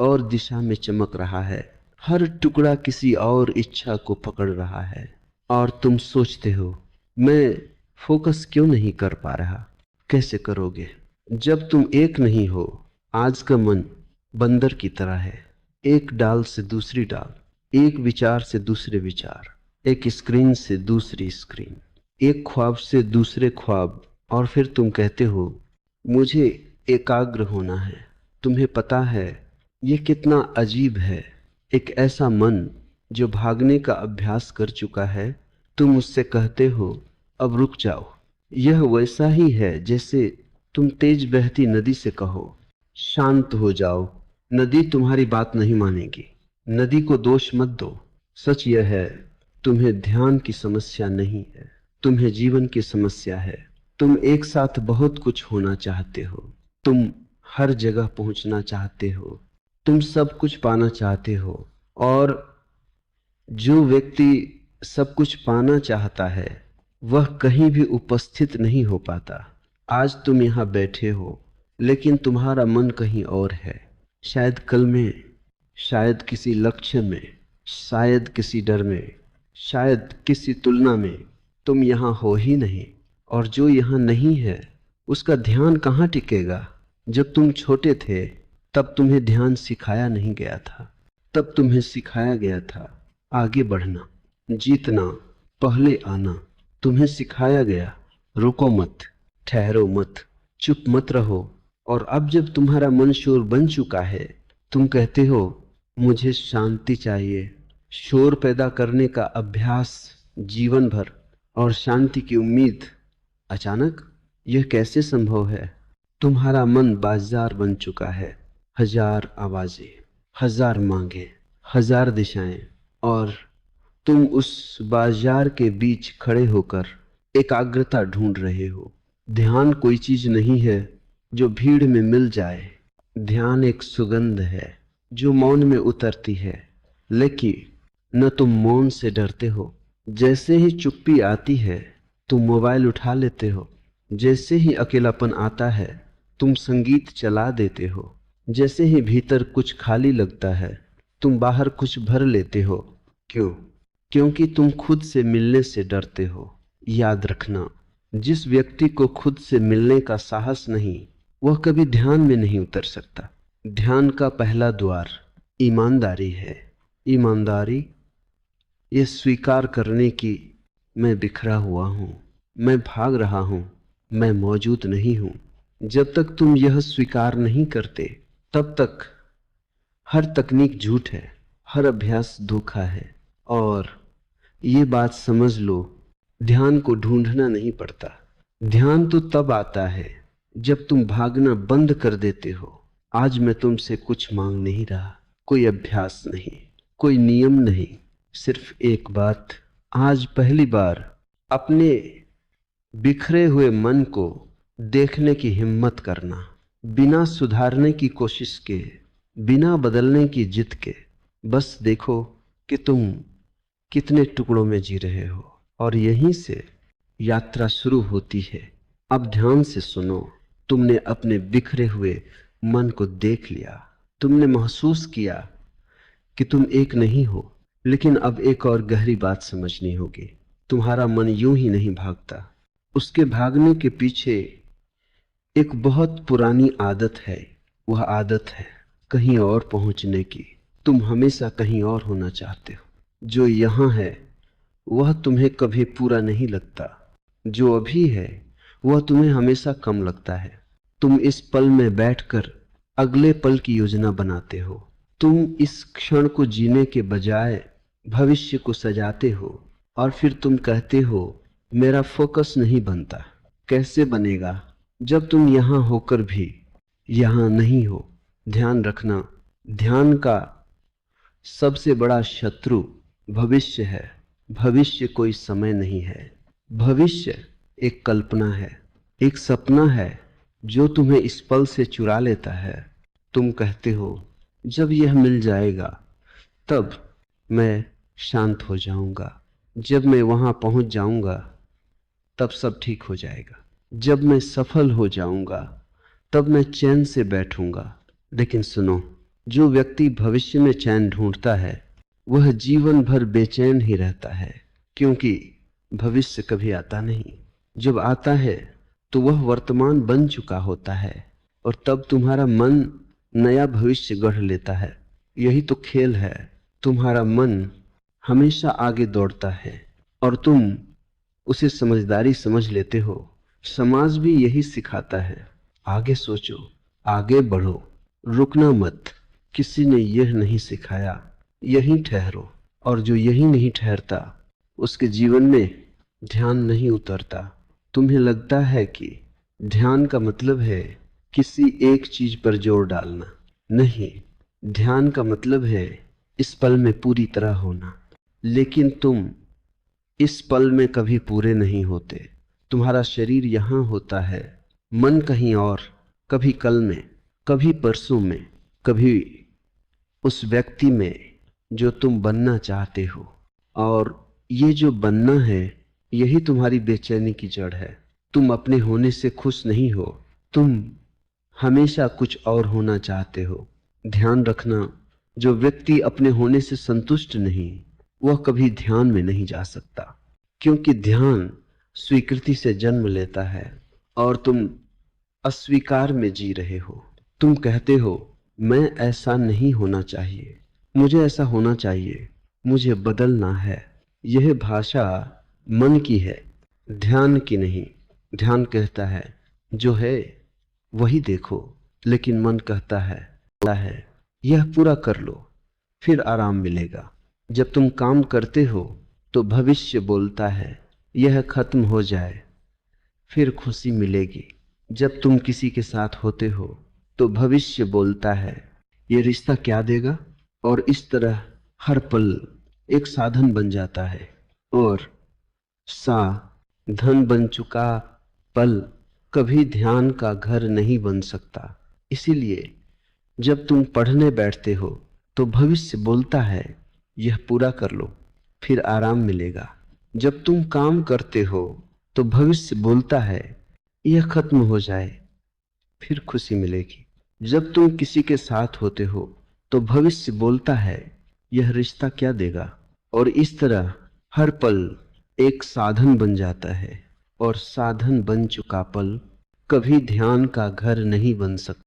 और दिशा में चमक रहा है, हर टुकड़ा किसी और इच्छा को पकड़ रहा है। और तुम सोचते हो, मैं फोकस क्यों नहीं कर पा रहा। कैसे करोगे जब तुम एक नहीं हो। आज का मन बंदर की तरह है, एक डाल से दूसरी डाल, एक विचार से दूसरे विचार, एक स्क्रीन से दूसरी स्क्रीन, एक ख्वाब से दूसरे ख्वाब। और फिर तुम कहते हो मुझे एकाग्र होना है। तुम्हें पता है ये कितना अजीब है। एक ऐसा मन जो भागने का अभ्यास कर चुका है, तुम उससे कहते हो अब रुक जाओ। यह वैसा ही है जैसे तुम तेज बहती नदी से कहो शांत हो जाओ। नदी तुम्हारी बात नहीं मानेगी। नदी को दोष मत दो। सच यह है, तुम्हें ध्यान की समस्या नहीं है, तुम्हें जीवन की समस्या है। तुम एक साथ बहुत कुछ होना चाहते हो, तुम हर जगह पहुंचना चाहते हो, तुम सब कुछ पाना चाहते हो। और जो व्यक्ति सब कुछ पाना चाहता है वह कहीं भी उपस्थित नहीं हो पाता। आज तुम यहाँ बैठे हो लेकिन तुम्हारा मन कहीं और है। शायद कल में, शायद किसी लक्ष्य में, शायद किसी डर में, शायद किसी तुलना में। तुम यहाँ हो ही नहीं। और जो यहाँ नहीं है उसका ध्यान कहाँ टिकेगा। जब तुम छोटे थे तब तुम्हें ध्यान सिखाया नहीं गया था। तब तुम्हें सिखाया गया था आगे बढ़ना, जीतना, पहले आना। तुम्हें सिखाया गया रुको मत, ठहरो मत, चुप मत रहो। और अब जब तुम्हारा मन शोर बन चुका है, तुम कहते हो मुझे शांति चाहिए। शोर पैदा करने का अभ्यास जीवन भर और शांति की उम्मीद। अचानक यह कैसे संभव है। तुम्हारा मन बाजार बन चुका है, हजार आवाजें, हजार मांगे, हजार दिशाएं। और तुम उस बाजार के बीच खड़े होकर एकाग्रता ढूंढ रहे हो। ध्यान कोई चीज नहीं है जो भीड़ में मिल जाए। ध्यान एक सुगंध है जो मौन में उतरती है। लेकिन न तुम मौन से डरते हो। जैसे ही चुप्पी आती है तुम मोबाइल उठा लेते हो। जैसे ही अकेलापन आता है तुम संगीत चला देते हो। जैसे ही भीतर कुछ खाली लगता है तुम बाहर कुछ भर लेते हो। क्यों? क्योंकि तुम खुद से मिलने से डरते हो। याद रखना, जिस व्यक्ति को खुद से मिलने का साहस नहीं वह कभी ध्यान में नहीं उतर सकता। ध्यान का पहला द्वार ईमानदारी है। ईमानदारी ये स्वीकार करने की मैं बिखरा हुआ हूं, मैं भाग रहा हूं, मैं मौजूद नहीं हूं। जब तक तुम यह स्वीकार नहीं करते तब तक हर तकनीक झूठ है, हर अभ्यास धोखा है। और ये बात समझ लो, ध्यान को ढूंढना नहीं पड़ता। ध्यान तो तब आता है जब तुम भागना बंद कर देते हो। आज मैं तुमसे कुछ मांग नहीं रहा, कोई अभ्यास नहीं, कोई नियम नहीं, सिर्फ एक बात। आज पहली बार अपने बिखरे हुए मन को देखने की हिम्मत करना, बिना सुधारने की कोशिश के, बिना बदलने की जिद के। बस देखो कि तुम कितने टुकड़ों में जी रहे हो। और यहीं से यात्रा शुरू होती है। अब ध्यान से सुनो। तुमने अपने बिखरे हुए मन को देख लिया, तुमने महसूस किया कि तुम एक नहीं हो। लेकिन अब एक और गहरी बात समझनी होगी। तुम्हारा मन यूं ही नहीं भागता। उसके भागने के पीछे एक बहुत पुरानी आदत है। वह आदत है कहीं और पहुंचने की। तुम हमेशा कहीं और होना चाहते हो। जो यहां है वह तुम्हें कभी पूरा नहीं लगता। जो अभी है वह तुम्हें हमेशा कम लगता है। तुम इस पल में बैठकर अगले पल की योजना बनाते हो। तुम इस क्षण को जीने के बजाय भविष्य को सजाते हो। और फिर तुम कहते हो मेरा फोकस नहीं बनता। कैसे बनेगा जब तुम यहां होकर भी यहां नहीं हो। ध्यान रखना, ध्यान का सबसे बड़ा शत्रु भविष्य है। भविष्य कोई समय नहीं है। भविष्य एक कल्पना है, एक सपना है जो तुम्हें इस पल से चुरा लेता है। तुम कहते हो जब यह मिल जाएगा तब मैं शांत हो जाऊंगा, जब मैं वहां पहुंच जाऊंगा तब सब ठीक हो जाएगा, जब मैं सफल हो जाऊंगा तब मैं चैन से बैठूंगा। लेकिन सुनो, जो व्यक्ति भविष्य में चैन ढूंढता है वह जीवन भर बेचैन ही रहता है, क्योंकि भविष्य कभी आता नहीं। जब आता है तो वह वर्तमान बन चुका होता है और तब तुम्हारा मन नया भविष्य गढ़ लेता है। यही तो खेल है। तुम्हारा मन हमेशा आगे दौड़ता है और तुम उसे समझदारी समझ लेते हो। समाज भी यही सिखाता है, आगे सोचो, आगे बढ़ो, रुकना मत। किसी ने यह नहीं सिखाया यहीं ठहरो, और जो यहीं नहीं ठहरता उसके जीवन में ध्यान नहीं उतरता। तुम्हें लगता है कि ध्यान का मतलब है किसी एक चीज पर जोर डालना। नहीं, ध्यान का मतलब है इस पल में पूरी तरह होना। लेकिन तुम इस पल में कभी पूरे नहीं होते। तुम्हारा शरीर यहां होता है, मन कहीं और, कभी कल में, कभी परसों में, कभी उस व्यक्ति में जो तुम बनना चाहते हो। और ये जो बनना है यही तुम्हारी बेचैनी की जड़ है। तुम अपने होने से खुश नहीं हो, तुम हमेशा कुछ और होना चाहते हो। ध्यान रखना, जो व्यक्ति अपने होने से संतुष्ट नहीं वह कभी ध्यान में नहीं जा सकता, क्योंकि ध्यान स्वीकृति से जन्म लेता है और तुम अस्वीकार में जी रहे हो। तुम कहते हो मैं ऐसा नहीं होना चाहिए, मुझे ऐसा होना चाहिए, मुझे बदलना है। यह भाषा मन की है, ध्यान की नहीं। ध्यान कहता है जो है वही देखो, लेकिन मन कहता है यह पूरा कर लो फिर आराम मिलेगा। जब तुम काम करते हो तो भविष्य बोलता है यह खत्म हो जाए फिर खुशी मिलेगी। जब तुम किसी के साथ होते हो तो भविष्य बोलता है ये रिश्ता क्या देगा। और इस तरह हर पल एक साधन बन जाता है, और धन बन चुका पल कभी ध्यान का घर नहीं बन सकता। इसीलिए जब तुम पढ़ने बैठते हो तो भविष्य बोलता है यह पूरा कर लो फिर आराम मिलेगा। जब तुम काम करते हो तो भविष्य बोलता है यह खत्म हो जाए फिर खुशी मिलेगी। जब तुम किसी के साथ होते हो तो भविष्य बोलता है यह रिश्ता क्या देगा। और इस तरह हर पल एक साधन बन जाता है, और साधन बन चुका पल कभी ध्यान का घर नहीं बन सकता।